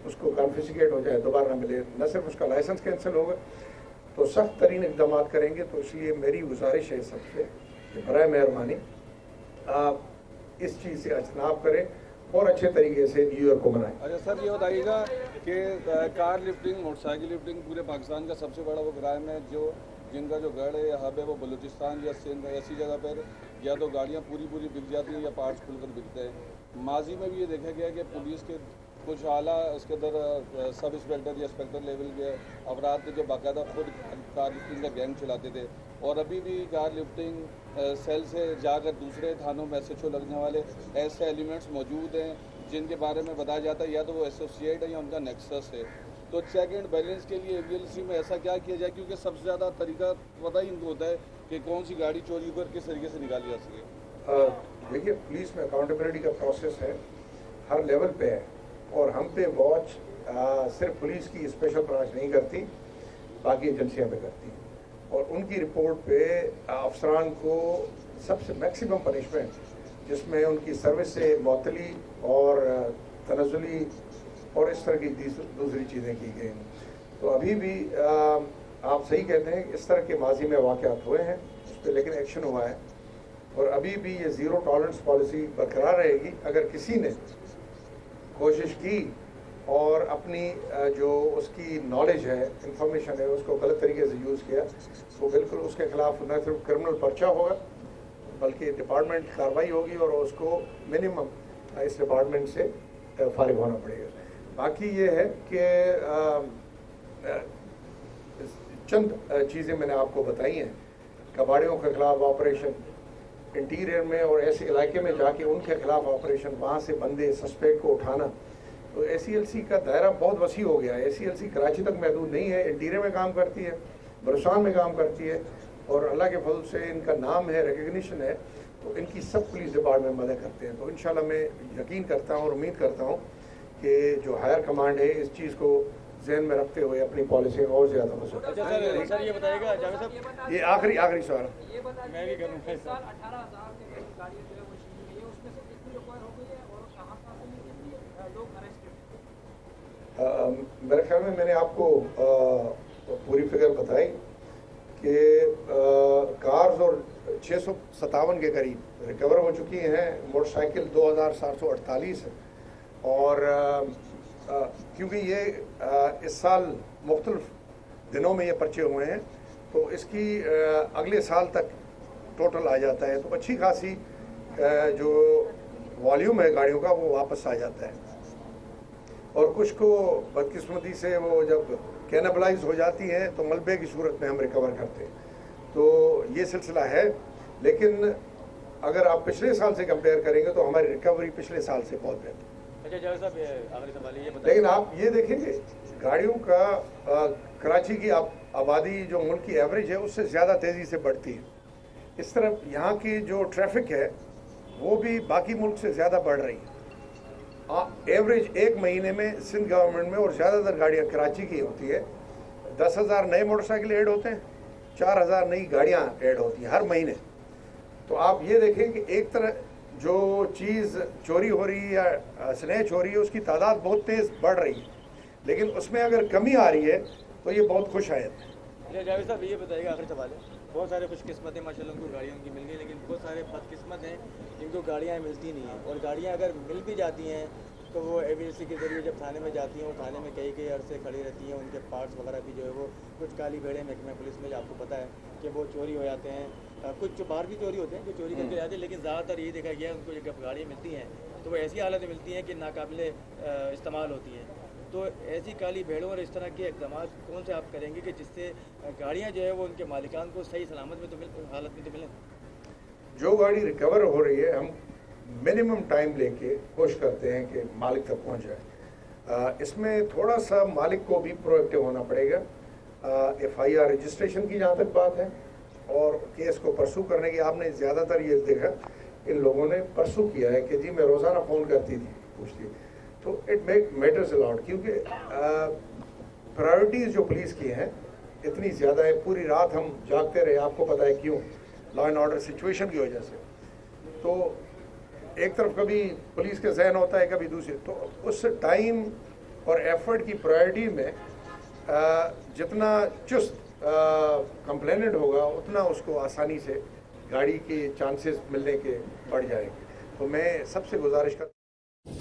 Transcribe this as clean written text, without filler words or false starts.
اس کو کانفiscate ہو جائے, دوبارہ نہ ملے, نہ صرف اس کا لائسنس کینسل ہوگا, تو سخت ترین اقدامات کریں گے. تو اس لیے میری گزارش ہے سب سے کہ برائے مہربانی آپ اس چیز سے اجتناب کریں اور اچھے طریقے سے نیو ایئر کو منائیں. اچھا سر, یہ بتائیے گا کہ کار لفٹنگ, موٹر سائیکل لفٹنگ پورے پاکستان کا سب سے بڑا وہ کرائم ہے, جن کا جو گڑھ ہے یا ہب ہے وہ بلوچستان یا سندھ ایسی جگہ پر یا تو گاڑیاں پوری بک جاتی ہیں یا پارٹس کھل کر بکتے ہیں. ماضی میں بھی یہ دیکھا گیا کہ پولیس کے کچھ اعلیٰ اس کے اندر سب انسپیکٹر یا انسپیکٹر لیول کے افراد تھے جو باقاعدہ خود کار لفٹنگ کا گینگ چلاتے تھے, اور ابھی بھی کار لفٹنگ سیل سے جا کر دوسرے تھانوں میں SHO لگنے والے ایسے ایلیمنٹس موجود ہیں جن کے بارے میں بتایا جاتا ہے یا تو وہ ایسوسیٹ ہے یا ان کا نیکسس ہے. تو چیک اینڈ بیلنس کے لیے AVLC میں ایسا کیا کیا جائے, کیونکہ سب سے زیادہ طریقہ پتہ ہی ان کو ہوتا ہے کہ کون سی گاڑی چوری کر کس طریقے سے نکالی جا سکے. دیکھیے, پولیس میں اکاؤنٹیبلٹی کا پروسیس ہے, ہر لیول پہ ہے, اور ہم پہ واچ صرف پولیس کی اسپیشل برانچ نہیں کرتی, باقی ایجنسیاں پہ کرتی ہیں, اور ان کی رپورٹ پہ افسران کو سب سے میکسیمم پنشمنٹ, جس میں ان کی سروس سے معطلی اور تنزلی اور اس طرح کی دوسری چیزیں کی گئی ہیں. تو ابھی بھی آپ صحیح کہتے ہیں, اس طرح کے ماضی میں واقعات ہوئے ہیں اس پہ, لیکن ایکشن ہوا ہے, اور ابھی بھی یہ زیرو ٹالرنس پالیسی برقرار رہے گی. اگر کسی نے کوشش کی اور اپنی جو اس کی نالج ہے, انفارمیشن ہے, اس کو غلط طریقے سے یوز کیا, تو بالکل اس کے خلاف نہ صرف کرمنل پرچہ ہوگا بلکہ ڈپارٹمنٹ کارروائی ہوگی اور اس کو منیمم اس ڈپارٹمنٹ سے فارغ ہونا پڑے گا. باقی یہ ہے کہ چند چیزیں میں نے آپ کو بتائی ہیں, کباڑیوں کے خلاف آپریشن انٹیریئر میں اور ایسے علاقے میں جا کے ان کے خلاف آپریشن, وہاں سے بندے سسپیکٹ کو اٹھانا. تو ACLC کا دائرہ بہت وسیع ہو گیا ہے. ACLC کراچی تک محدود نہیں ہے, انٹیریئر میں کام کرتی ہے, بلوچستان میں کام کرتی ہے, اور اللہ کے فضل سے ان کا نام ہے, ریکگنیشن ہے, تو ان کی سب پولیس ڈپارٹمنٹ مدد کرتے ہیں. تو انشاءاللہ میں یقین کرتا ہوں اور امید کرتا ہوں کہ جو ہائر کمانڈ ہے اس چیز کو ذہن میں رکھتے ہوئے اپنی پالیسی اور زیادہ وسعت. سر یہ بتائیے گا جاوید صاحب, یہ آخری سوال میں بھی کروں. میرے خیال میں نے آپ کو پوری فگر بتائی کہ کارز اور 657 کے قریب ریکور ہو چکی ہیں, موٹر سائیکل 2748 ہے, اور کیونکہ یہ اس سال مختلف دنوں میں یہ پرچے ہوئے ہیں تو اس کی اگلے سال تک ٹوٹل آ جاتا ہے, تو اچھی خاصی جو والیوم ہے گاڑیوں کا وہ واپس آ جاتا ہے. اور کچھ کو بدقسمتی سے وہ جب کینبلائز ہو جاتی ہیں تو ملبے کی صورت میں ہم ریکور کرتے ہیں. تو یہ سلسلہ ہے, لیکن اگر آپ پچھلے سال سے کمپیئر کریں گے تو ہماری ریکوری پچھلے سال سے بہت بہتر. اچھا جاوید صاحب, آخری سوال یہ لیکن آپ یہ دیکھیں کہ گاڑیوں کا کراچی کی آبادی جو ملک کی ایوریج ہے اس سے زیادہ تیزی سے بڑھتی ہے. اس طرح یہاں کی جو ٹریفک ہے وہ بھی باقی ملک سے زیادہ بڑھ رہی ہے. ایوریج ایک مہینے میں سندھ گورنمنٹ میں اور زیادہ تر گاڑیاں کراچی کی ہوتی ہے, 10,000 نئے موٹر سائیکل ایڈ ہوتے ہیں, 4,000 نئی گاڑیاں ایڈ ہوتی ہیں ہر مہینے. تو آپ یہ دیکھیں کہ ایک طرح جو چیز چوری ہو رہی ہے یا سنیچ ہو رہی ہے اس کی تعداد بہت تیز بڑھ رہی ہے, لیکن اس میں اگر کمی آ رہی ہے تو یہ بہت خوش آیت ہے. جاوید صاحب یہ بتائیے گا, آخری سوال ہے, بہت سارے خوش قسمت ہیں ماشاء اللہ ان کو گاڑیاں ان کی مل گئی, لیکن بہت سارے بد قسمت ہیں جن کو گاڑیاں ملتی نہیں ہیں, اور گاڑیاں اگر مل بھی جاتی ہیں تو وہ AVLC کے ذریعے جب تھانے میں جاتی ہیں وہ تھانے میں کئی عرصے کھڑی رہتی ہیں, ان کے پارٹس وغیرہ بھی جو ہے وہ کچھ کالی بھیڑیں محکمہ پولیس میں آپ کو پتہ ہے کہ وہ چوری ہو جاتے ہیں, کچھ باہر بھی چوری ہوتے ہیں جو چوری کر کے جاتے ہیں, لیکن زیادہ تر یہ دیکھا گیا ہے ان کو جب گاڑیاں ملتی ہیں تو وہ ایسی حالت میں ملتی ہیں کہ ناقابل استعمال ہوتی ہیں. تو ایسی کالی بھیڑوں اور اس طرح کے اقدامات کون سے آپ کریں گے کہ جس سے گاڑیاں جو ہے وہ ان کے مالکان کو صحیح سلامت میں تو حالت میں تو ملیں؟ جو گاڑی ریکور ہو رہی ہے ہم منیمم ٹائم لے کے کوشش کرتے ہیں کہ مالک تک پہنچ جائے. اس میں تھوڑا سا مالک کو بھی پرو ایکٹیو ہونا پڑے گا. FIR رجسٹریشن کی جہاں تک بات ہے اور کیس کو پرسو کرنے کی, آپ نے زیادہ تر یہ دیکھا ان لوگوں نے پرسو کیا ہے کہ جی میں روزانہ فون کرتی تھی پوچھتی, تو اٹ میٹرز الاٹ, کیونکہ پرائرٹیز جو پولیس کی ہیں اتنی زیادہ ہے. پوری رات ہم جاگتے رہے, آپ کو پتہ ہے کیوں, لا اینڈ آرڈر سچویشن کی وجہ سے. تو ایک طرف کبھی پولیس کے ذہن ہوتا ہے کبھی دوسری, تو اس ٹائم اور ایفرٹ کی پرائرٹی میں جتنا چست کمپلیننٹ ہوگا اتنا اس کو آسانی سے گاڑی کے چانسز ملنے کے بڑھ جائیں گے. تو میں سب سے گزارش کرتا